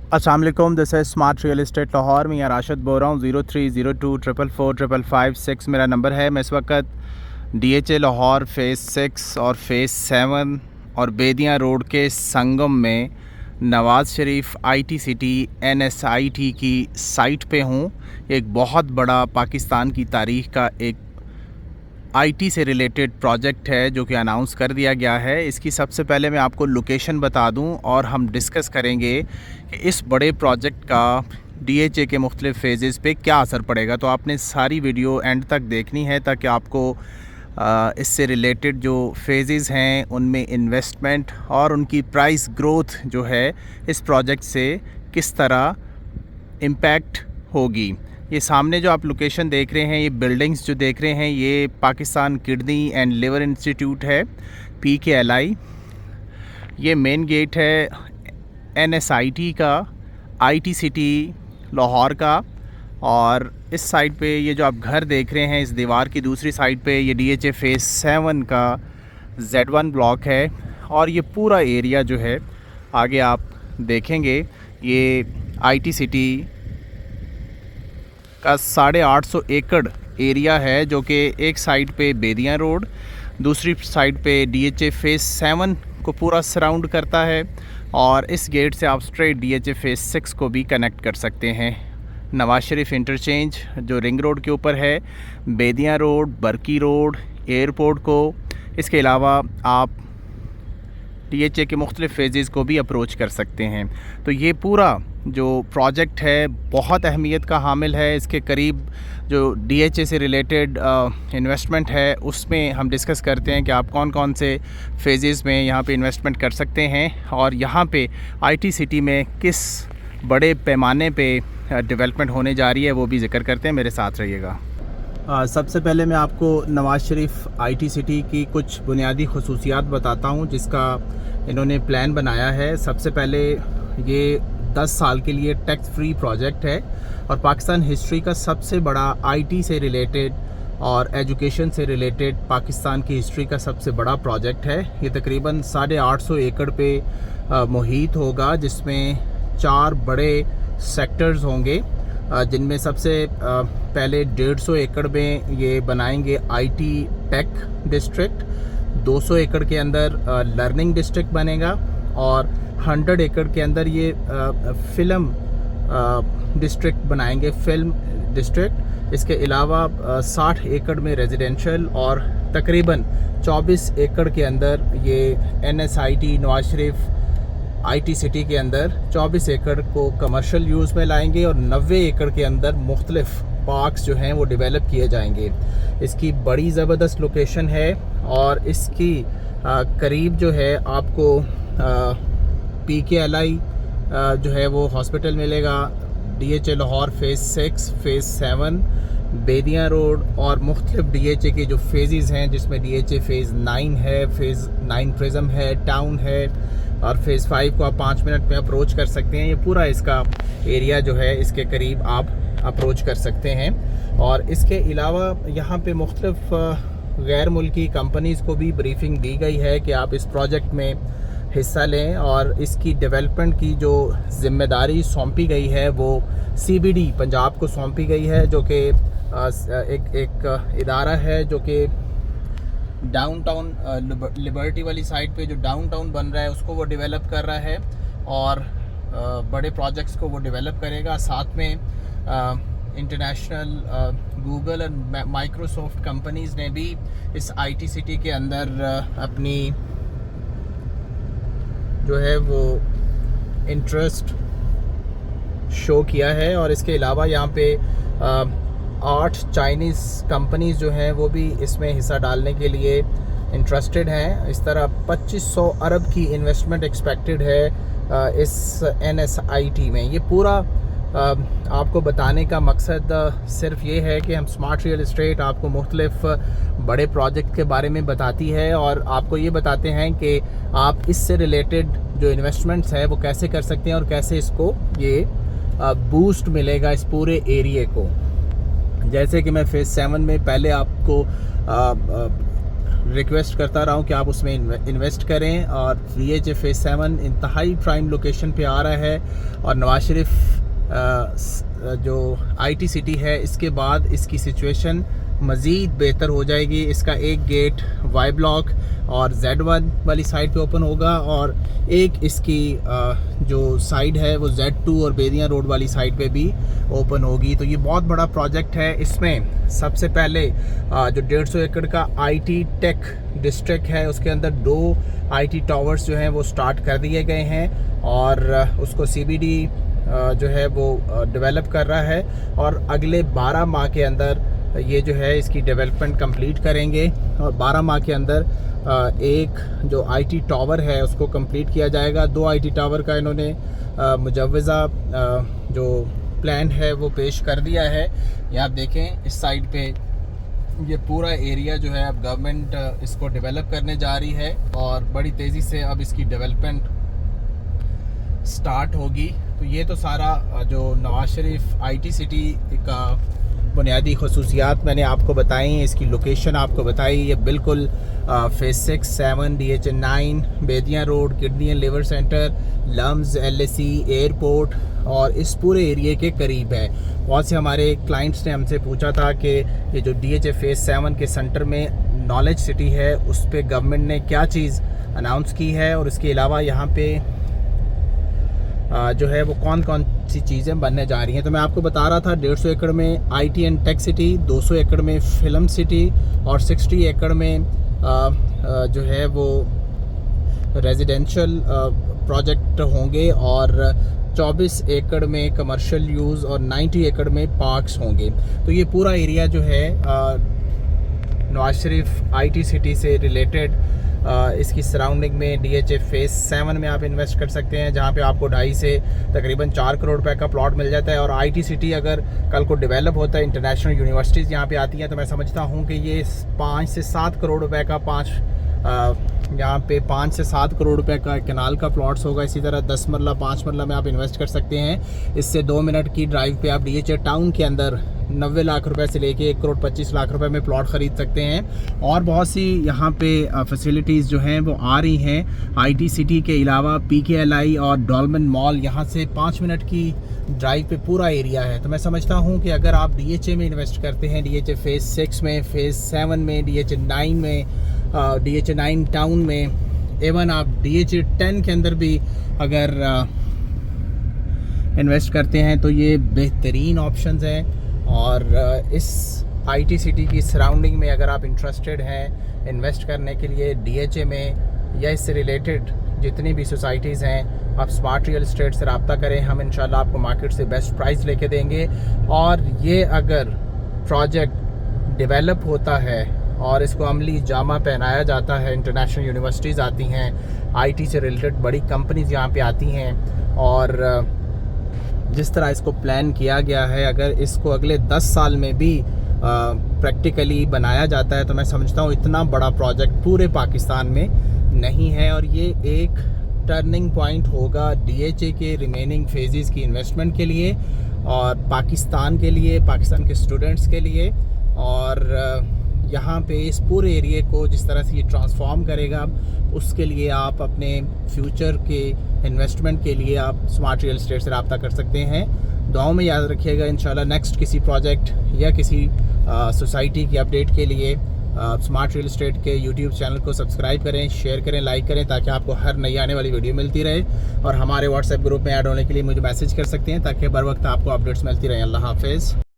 अस्सलाम वालेकुम, दिस है स्मार्ट रियल इस्टेट लाहौर में। यहाँ राशिद बोल रहा हूँ। 0302444556 मेरा नंबर है। मैं इस वक्त DHA लाहौर फ़ेज़ 6 और फ़ेज़ 7 और बेदियाँ रोड के संगम में Nawaz Sharif IT city NSIT की साइट पे हूँ। एक बहुत बड़ा पाकिस्तान की तारीख़ का एक IT से रिलेटेड प्रोजेक्ट है जो कि अनाउंस कर दिया गया है। इसकी सबसे पहले मैं आपको लोकेशन बता दूं और हम डिस्कस करेंगे कि इस बड़े प्रोजेक्ट का DHA के मुख्तलिफ़ फ़ेज़ेस पे क्या असर पड़ेगा। तो आपने सारी वीडियो एंड तक देखनी है ताकि आपको इससे रिलेटेड जो फ़ेज़ेस हैं उनमें इन्वेस्टमेंट और उनकी प्राइस ग्रोथ जो है इस प्रोजेक्ट से किस तरह इम्पैक्ट होगी। ये सामने जो आप लोकेशन देख रहे हैं, ये बिल्डिंग्स जो देख रहे हैं, ये Pakistan kidney and liver institute है PKLI। ये मेन गेट है NSIT का, IT सिटी लाहौर का। और इस साइड पे ये जो आप घर देख रहे हैं, इस दीवार की दूसरी साइड पे ये DHA फ़ेज़ 7 का Z1 ब्लॉक है। और ये पूरा एरिया जो है आगे आप देखेंगे, ये IT सिटी का 850 एकड़ एरिया है जो कि एक साइड पे बेदियाँ रोड, दूसरी साइड पे DHA फ़ेज़ 7 को पूरा सराउंड करता है। और इस गेट से आप स्ट्रेट DHA फ़ेज़ 6 को भी कनेक्ट कर सकते हैं। नवाज़ शरीफ इंटरचेंज जो रिंग रोड के ऊपर है, बेदियाँ रोड, बरकी रोड, एयरपोर्ट को, इसके अलावा आप DHA के मुख्तलिफ़ फ़ेज़ेस को भी अप्रोच कर सकते हैं। तो ये पूरा जो प्रोजेक्ट है बहुत अहमियत का हामिल है। इसके करीब जो DHA से रिलेटेड इन्वेस्टमेंट है उसमें हम डिस्कस करते हैं कि आप कौन कौन से फ़ेज़ेस में यहाँ पे इन्वेस्टमेंट कर सकते हैं और यहाँ पे IT सिटी में किस बड़े पैमाने पे डेवलपमेंट होने जा रही है, वो भी ज़िक्र करते हैं। मेरे साथ रहिएगा। सबसे पहले मैं आपको नवाज़ शरीफ IT सिटी की कुछ बुनियादी खसूसियात बताता हूँ जिसका इन्होंने प्लान बनाया है। सबसे पहले ये 10 साल के लिए टैक्स फ्री प्रोजेक्ट है और पाकिस्तान हिस्ट्री का सबसे बड़ा IT से रिलेटेड और एजुकेशन से रिलेटेड पाकिस्तान की हिस्ट्री का सबसे बड़ा प्रोजेक्ट है। ये तकरीबन 850 एकड़ पे मुहित होगा, जिसमें 4 बड़े सेक्टर्स होंगे, जिनमें सबसे पहले 150 एकड़ में ये बनाएंगे IT टेक डिस्ट्रिक्ट, 200 एकड़ के अंदर लर्निंग डिस्ट्रिक्ट बनेगा और 100 एकड़ के अंदर ये फिल्म डिस्ट्रिक्ट बनाएंगे, फिल्म डिस्ट्रिक्ट। इसके अलावा 60 एकड़ में रेजिडेंशियल और तकरीबन 24 एकड़ के अंदर ये NSIT Nawaz Sharif IT city के अंदर 24 एकड़ को कमर्शियल यूज़ में लाएंगे और 90 एकड़ के अंदर मुख्तलिफ पार्क्स जो हैं वो डेवलप किए जाएंगे। इसकी बड़ी ज़बरदस्त लोकेशन है और इसकी करीब जो है आपको PKLI जो है वो हॉस्पिटल मिलेगा, DHA Lahore phase 6, phase 7, Bedian road और मुख्तलिफ DHA के जो फ़ेज़ेस हैं, जिसमें DHA फ़ेज़ 9 है, फ़ेज़ 9 प्रिज़म है, टाउन है और फ़ेज़ 5 को आप 5 मिनट में अप्रोच कर सकते हैं। ये पूरा इसका एरिया जो है इसके करीब आप अप्रोच कर सकते हैं। और इसके अलावा यहाँ पे मुख्तलिफ गैर मुल्की कंपनीज़ को भी ब्रीफिंग दी गई है कि आप इस प्रोजेक्ट में हिस्सा लें और इसकी डेवलपमेंट की जो ज़िम्मेदारी सौंपी गई है वो CBD पंजाब को सौंपी गई है, जो कि एक इदारा है जो कि डाउनटाउन लिबर्टी वाली साइड पे जो डाउनटाउन बन रहा है उसको वो डेवलप कर रहा है और बड़े प्रोजेक्ट्स को वो डेवलप करेगा। साथ में इंटरनेशनल गूगल और माइक्रोसॉफ्ट कंपनीज़ ने भी इस IT सिटी के अंदर अपनी जो है वो इंटरेस्ट शो किया है। और इसके अलावा यहाँ पे 8 चाइनीज़ कंपनीज़ जो हैं वो भी इसमें हिस्सा डालने के लिए इंटरेस्टेड हैं। इस तरह 2500 अरब की इन्वेस्टमेंट एक्सपेक्टेड है इस NSIT में। ये पूरा आपको बताने का मकसद सिर्फ ये है कि हम स्मार्ट रियल इस्टेट आपको मुख्तलिफ बड़े प्रोजेक्ट के बारे में बताती है और आपको ये बताते हैं कि आप इससे रिलेटेड जो इन्वेस्टमेंट्स है वो कैसे कर सकते हैं और कैसे इसको ये बूस्ट मिलेगा इस पूरे एरिए को। जैसे कि मैं फ़ेज़ 7 में पहले आपको रिक्वेस्ट करता रहा हूँ कि आप उसमें इन्वेस्ट करें। और DHA फेज़ 7 इंतहाई प्राइम लोकेशन पे आ रहा है और नवाज शरीफ जो IT सिटी है, इसके बाद इसकी सिचुएशन मज़ीद बेहतर हो जाएगी। इसका एक गेट Y ब्लॉक और Z1 वाली साइड पे ओपन होगा और एक इसकी जो साइड है वो Z2 और बेदियाँ रोड वाली साइड पे भी ओपन होगी। तो ये बहुत बड़ा प्रोजेक्ट है। इसमें सबसे पहले जो 150 एकड़ का IT टेक डिस्ट्रिक्ट है, उसके अंदर 2 IT टावर्स जो हैं वो स्टार्ट कर दिए गए हैं और उसको CBD जो है वो डेवलप कर रहा है और अगले 12 माह के अंदर ये जो है इसकी डेवलपमेंट कंप्लीट करेंगे और 12 माह के अंदर एक जो IT टावर है उसको कंप्लीट किया जाएगा। 2 IT टावर का इन्होंने मुजव्वज़ा जो प्लान है वो पेश कर दिया है। ये आप देखें इस साइड पे ये पूरा एरिया जो है अब गवर्नमेंट इसको डेवलप करने जा रही है और बड़ी तेज़ी से अब इसकी डेवलपमेंट स्टार्ट होगी। तो ये तो सारा जो नवाज शरीफ IT सिटी का बुनियादी खसूसियात मैंने आपको बताई, इसकी लोकेशन आपको बताई। ये बिल्कुल phase 6, 7, DHA 9, Bedian road, kidney and liver centre, LUMS, LAC, airport और इस पूरे एरिए के करीब है। बहुत से हमारे क्लाइंट्स ने हमसे पूछा था कि ये जो DHA फेज़ 7 के सेंटर में नॉलेज सिटी है उस पर गवर्नमेंट ने क्या चीज़ अनाउंस की है और इसके अलावा यहाँ पे जो है वो कौन कौन सी चीज़ें बनने जा रही हैं। तो मैं आपको बता रहा था 150 एकड़ में IT एंड टेक सिटी, 200 एकड़ में फिल्म सिटी और 60 एकड़ में जो है वो रेजिडेंशियल प्रोजेक्ट होंगे और 24 एकड़ में कमर्शियल यूज़ और 90 एकड़ में पार्क्स होंगे। तो ये पूरा एरिया जो है नवाज शरीफ IT सिटी से रिलेटेड इसकी सराउंडिंग में DHA फेज़ 7 में आप इन्वेस्ट कर सकते हैं, जहां पे आपको 2.5 से तकरीबन 4 करोड़ रुपए का प्लॉट मिल जाता है। और IT सिटी अगर कल को डेवलप होता है, इंटरनेशनल यूनिवर्सिटीज़ यहाँ पे आती हैं, तो मैं समझता हूँ कि ये 5 से 7 करोड़ रुपए का यहाँ पे 5 से 7 करोड़ रुपए का कैनाल का प्लॉट्स होगा। इसी तरह 10 मरला 5 मरला में आप इन्वेस्ट कर सकते हैं। इससे 2 मिनट की ड्राइव पे आप DHA टाउन के अंदर 90 लाख रुपए से लेके 1 करोड़ 25 लाख रुपए में प्लॉट ख़रीद सकते हैं। और बहुत सी यहाँ पे फैसिलिटीज़ जो हैं वो आ रही हैं। IT सिटी के अलावा PKLI और डॉल्मेन मॉल, यहाँ से 5 मिनट की ड्राइव पे पूरा एरिया है। तो मैं समझता हूँ कि अगर आप DHA में इन्वेस्ट करते हैं, DHA फेज़ 6 में, फेज़ 7 में, DHA 9 में, DHA 9 टाउन में, एवन आप DHA 10 के अंदर भी अगर इन्वेस्ट करते हैं तो ये बेहतरीन ऑप्शंस हैं। और इस IT सिटी की सराउंडिंग में अगर आप इंटरेस्टेड हैं इन्वेस्ट करने के लिए DHA में या इससे रिलेटेड जितनी भी सोसाइटीज़ हैं, आप स्मार्ट रियल एस्टेट से रब्ता करें। हम इंशाल्लाह आपको मार्केट से बेस्ट प्राइस लेके देंगे। और ये अगर प्रोजेक्ट डेवलप होता है और इसको अमली जामा पहनाया जाता है, इंटरनेशनल यूनिवर्सिटीज़ आती हैं, IT से रिलेटेड बड़ी कंपनीज यहाँ पे आती हैं और जिस तरह इसको प्लान किया गया है, अगर इसको अगले 10 साल में भी प्रैक्टिकली बनाया जाता है तो मैं समझता हूँ इतना बड़ा प्रोजेक्ट पूरे पाकिस्तान में नहीं है। और ये एक टर्निंग पॉइंट होगा DHA के रिमेनिंग फेजेस की इन्वेस्टमेंट के लिए और पाकिस्तान के लिए, पाकिस्तान के स्टूडेंट्स के लिए। और यहाँ पे इस पूरे एरिए को जिस तरह से ये ट्रांसफॉर्म करेगा, उसके लिए आप अपने फ्यूचर के इन्वेस्टमेंट के लिए आप स्मार्ट रियल एस्टेट से रब्ता कर सकते हैं। दुआओं में याद रखिएगा। इंशाल्लाह नेक्स्ट किसी प्रोजेक्ट या किसी सोसाइटी की अपडेट के लिए स्मार्ट रियल एस्टेट के यूट्यूब चैनल को सब्सक्राइब करें, शेयर करें, लाइक करें, ताकि आपको हर नई आने वाली वीडियो मिलती रहे। और हमारे व्हाट्सएप ग्रुप में ऐड होने के लिए मुझे मैसेज कर सकते हैं ताकि बर वक्त आपको अपडेट्स मिलती रहे। अल्लाह हाफिज़।